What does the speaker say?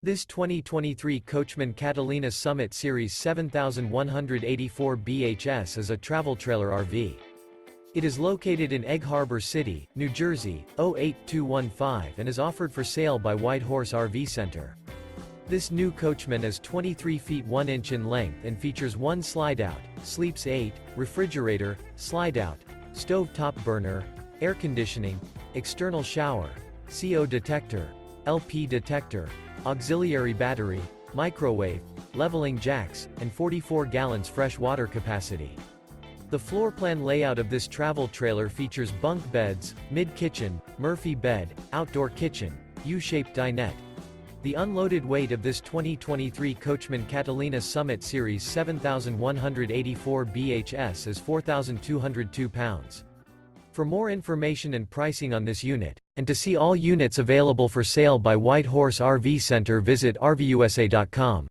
This 2023 Coachmen Catalina Summit Series 7184 BHS is a travel trailer RV. It is located in Egg Harbor City, New Jersey, 08215 and is offered for sale by White Horse RV Center. This new Coachmen is 23 feet 1 inch in length and features one slide-out, sleeps 8, refrigerator, slide-out, stove-top burner, air conditioning, external shower, CO detector, LP detector, auxiliary battery, microwave, leveling jacks, and 44 gallons fresh water capacity. The floor plan layout of this travel trailer features bunk beds, mid-kitchen, Murphy bed, outdoor kitchen, U-shaped dinette. The unloaded weight of this 2023 Coachmen Catalina Summit Series 7184 BHS is 4,202 pounds. For more information and pricing on this unit, and to see all units available for sale by White Horse RV Center, visit RVUSA.com.